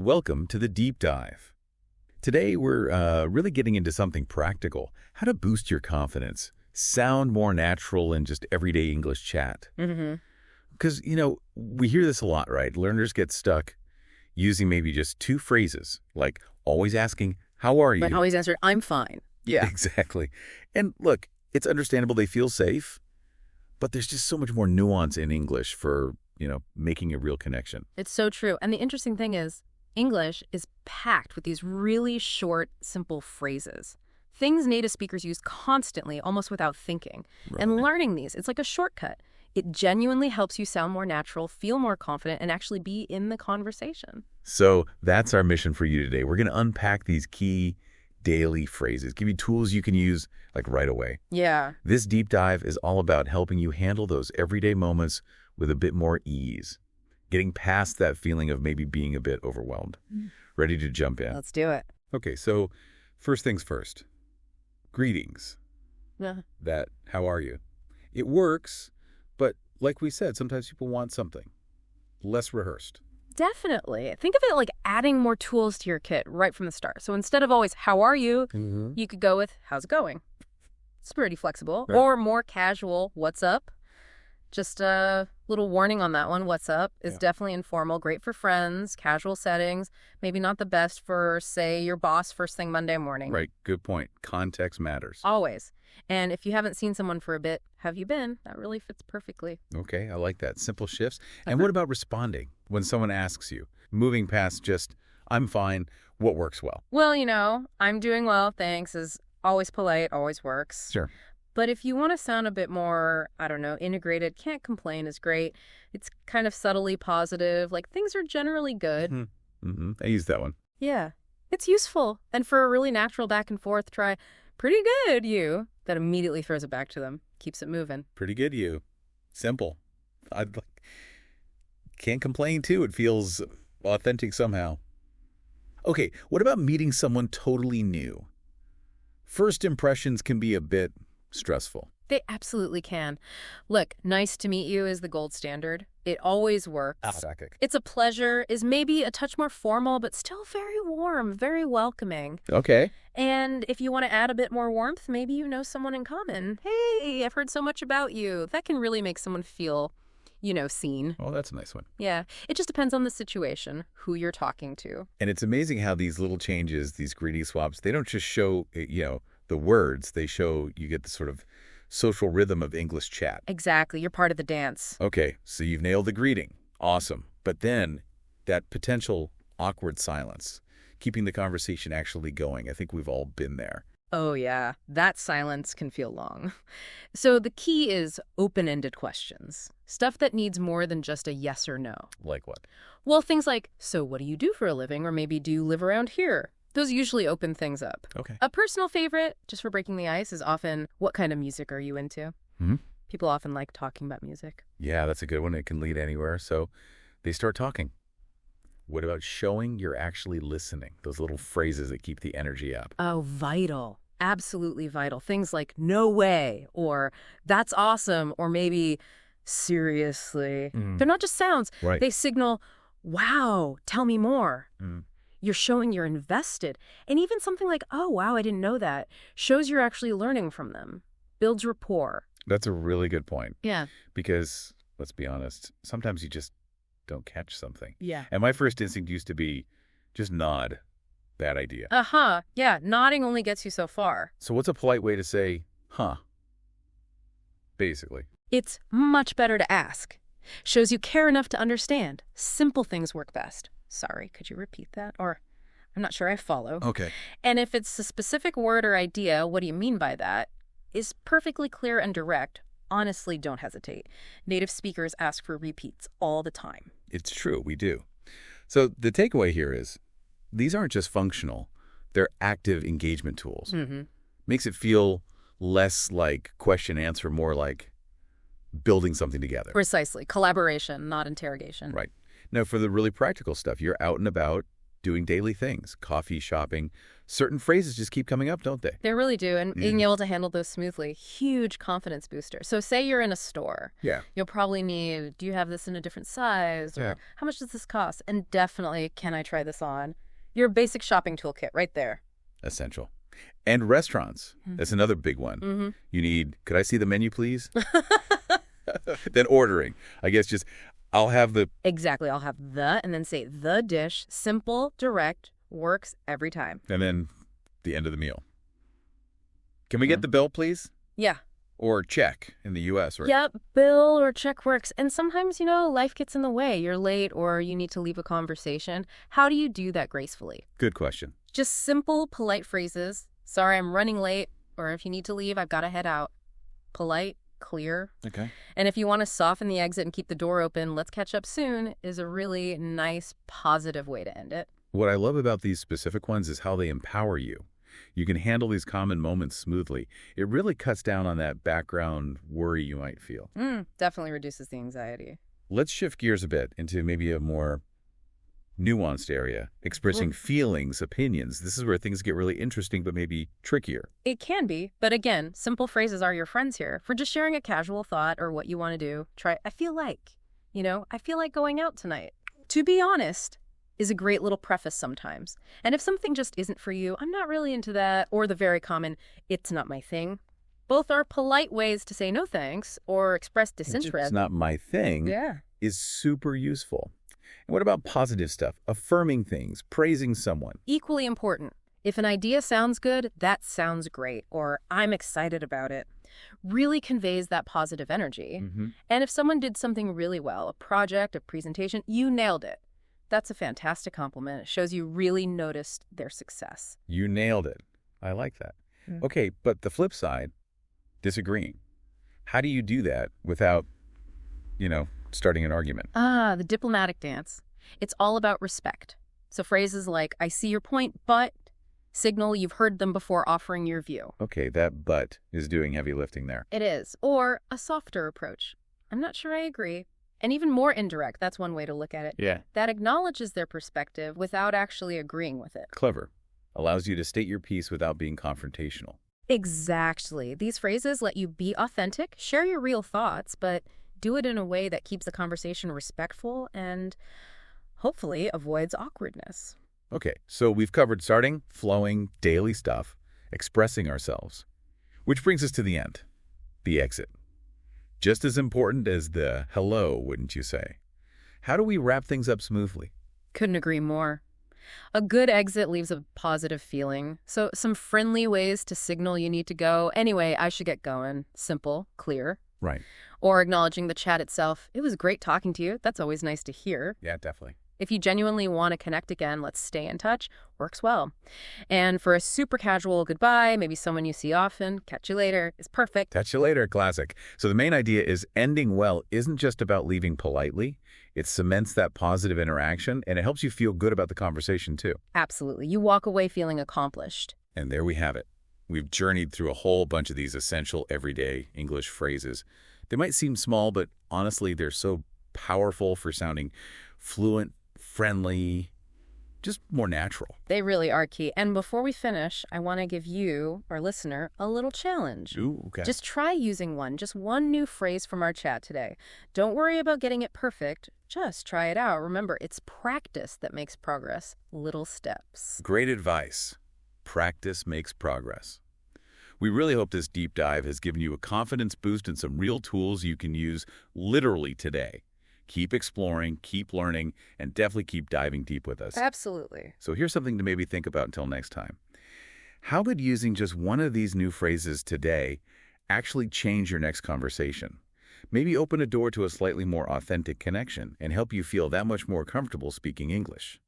Welcome to the Deep Dive. Today we're really getting into something practical, how to boost your confidence, sound more natural in just everyday English chat. Because, we hear this a lot, right? Learners get stuck using maybe just two phrases, like always asking, how are you? But always answer, I'm fine. Yeah. Exactly. And look, it's understandable they feel safe, but there's just so much more nuance in English for, making a real connection. It's so true. And the interesting thing is, English is packed with these really short, simple phrases. Things native speakers use constantly, almost without thinking. Right. And learning these, it's like a shortcut. It genuinely helps you sound more natural, feel more confident, and actually be in the conversation. So that's our mission for you today. We're going to unpack these key daily phrases, give you tools you can use like right away. Yeah. This deep dive is all about helping you handle those everyday moments with a bit more ease, getting past that feeling of maybe being a bit overwhelmed. Ready to jump in? Let's do it. Okay, so first things first. Greetings. Yeah. That, how are you? It works, but like we said, sometimes people want something less rehearsed. Definitely. Think of it like adding more tools to your kit right from the start. So instead of always, how are you? You could go with, how's it going? It's pretty flexible. Right. Or more casual, what's up? Just a little warning on that one. What's up is definitely informal, great for friends, casual settings, maybe not the best for, say, your boss first thing Monday morning. Right, good point. Context matters. Always. And if you haven't seen someone for a bit, have you been? That really fits perfectly. Okay, I like that. Simple shifts. And what about responding when someone asks you? Moving past just, I'm fine, what works well? Well, I'm doing well, thanks, is always polite, always works. Sure. But if you want to sound a bit more, integrated, can't complain is great. It's kind of subtly positive, like things are generally good. I use that one. Yeah, it's useful. And for a really natural back and forth, try pretty good, you. That immediately throws it back to them, keeps it moving. Pretty good, you. Simple. Can't complain, too. It feels authentic somehow. Okay, what about meeting someone totally new? First impressions can be a bit stressful. They absolutely can. Look, nice to meet you is the gold standard. It always works. It's a pleasure is maybe a touch more formal, but still very warm, very welcoming. Okay. And if you want to add a bit more warmth, maybe you know someone in common. Hey, I've heard so much about you. That can really make someone feel, seen. Oh, that's a nice one. Yeah. It just depends on the situation, who you're talking to. And it's amazing how these little changes, these greeting swaps, they don't just show, the words. They show you get the sort of social rhythm of English chat. Exactly. You're part of the dance. Okay, so you've nailed the greeting. Awesome. But then that potential awkward silence, keeping the conversation actually going. I think we've all been there. Oh, yeah. That silence can feel long. So the key is open-ended questions. Stuff that needs more than just a yes or no. Like what? Well, things like, so what do you do for a living? Or maybe, do you live around here? Those usually open things up. Okay. A personal favorite, just for breaking the ice, is often, what kind of music are you into? People often like talking about music. Yeah, that's a good one. It can lead anywhere. So they start talking. What about showing you're actually listening? Those little phrases that keep the energy up. Oh, vital. Absolutely vital. Things like, no way, or that's awesome, or maybe, seriously. They're not just sounds. Right. They signal, wow, tell me more. You're showing you're invested. And even something like, oh, wow, I didn't know that, shows you're actually learning from them. Builds rapport. That's a really good point. Yeah. Because, let's be honest, sometimes you just don't catch something. Yeah. And my first instinct used to be just nod. Bad idea. Yeah, nodding only gets you so far. So what's a polite way to say, huh? Basically. It's much better to ask. Shows you care enough to understand. Simple things work best. Sorry, could you repeat that? Or, I'm not sure I follow. Okay. And if it's a specific word or idea, what do you mean by that? Is perfectly clear and direct. Honestly, don't hesitate. Native speakers ask for repeats all the time. It's true, we do. So the takeaway here is, these aren't just functional, they're active engagement tools. Makes it feel less like question answer, more like building something together. Precisely. Collaboration, not interrogation. Right. Now, for the really practical stuff, you're out and about, doing daily things, coffee, shopping. Certain phrases just keep coming up, don't they? They really do, and being able to handle those smoothly, huge confidence booster. So say you're in a store. Yeah. You'll probably need, do you have this in a different size? Or how much does this cost? And definitely, can I try this on? Your basic shopping toolkit right there. Essential. And restaurants. That's another big one. You need, could I see the menu, please? Then ordering. I guess just, I'll have the... Exactly. I'll have the, and then say the dish. Simple, direct, works every time. And then the end of the meal. Can we get the bill, please? Yeah. Or check in the U.S. Right? Yep, bill or check works. And sometimes, life gets in the way. You're late or you need to leave a conversation. How do you do that gracefully? Good question. Just simple, polite phrases. Sorry, I'm running late. Or if you need to leave, I've got to head out. Polite, clear. Okay. And if you want to soften the exit and keep the door open, let's catch up soon is a really nice, positive way to end it. What I love about these specific ones is how they empower you. You can handle these common moments smoothly. It really cuts down on that background worry you might feel. Definitely reduces the anxiety. Let's shift gears a bit into maybe a more nuanced area, expressing feelings, opinions. This is where things get really interesting, but maybe trickier. It can be, but again, simple phrases are your friends here. For just sharing a casual thought or what you want to do, try, I feel like, I feel like going out tonight. To be honest is a great little preface sometimes. And if something just isn't for you, I'm not really into that, or the very common, it's not my thing. Both are polite ways to say no thanks or express disinterest. It's not my thing is super useful. And what about positive stuff? Affirming things, praising someone. Equally important. If an idea sounds good, that sounds great, or I'm excited about it. Really conveys that positive energy. And if someone did something really well, a project, a presentation, you nailed it. That's a fantastic compliment. It shows you really noticed their success. You nailed it. I like that. Okay, but the flip side, disagreeing. How do you do that without, starting an argument? The diplomatic dance. It's all about respect. So phrases like, I see your point, but signal you've heard them before offering your view. Okay, that but is doing heavy lifting there. It is. Or a softer approach. I'm not sure I agree. And even more indirect, that's one way to look at it. Yeah. That acknowledges their perspective without actually agreeing with it. Clever. Allows you to state your piece without being confrontational. Exactly. These phrases let you be authentic, share your real thoughts, but do it in a way that keeps the conversation respectful and hopefully avoids awkwardness. Okay, so we've covered starting, flowing, daily stuff, expressing ourselves. Which brings us to the end, the exit. Just as important as the hello, wouldn't you say? How do we wrap things up smoothly? Couldn't agree more. A good exit leaves a positive feeling. So some friendly ways to signal you need to go. Anyway, I should get going. Simple, clear. Right. Or acknowledging the chat itself. It was great talking to you. That's always nice to hear. Yeah, definitely. If you genuinely want to connect again, let's stay in touch. Works well. And for a super casual goodbye, maybe someone you see often, catch you later, is perfect. Catch you later, classic. So the main idea is ending well isn't just about leaving politely. It cements that positive interaction, and it helps you feel good about the conversation, too. Absolutely. You walk away feeling accomplished. And there we have it. We've journeyed through a whole bunch of these essential everyday English phrases. They might seem small, but honestly, they're so powerful for sounding fluent, friendly, just more natural. They really are key. And before we finish, I want to give you, our listener, a little challenge. Ooh, okay. Just try using just one new phrase from our chat today. Don't worry about getting it perfect. Just try it out. Remember, it's practice that makes progress. Little steps. Great advice. Practice makes progress. We really hope this deep dive has given you a confidence boost and some real tools you can use literally today. Keep exploring, keep learning, and definitely keep diving deep with us. Absolutely. So here's something to maybe think about until next time. How could using just one of these new phrases today actually change your next conversation? Maybe open a door to a slightly more authentic connection and help you feel that much more comfortable speaking English.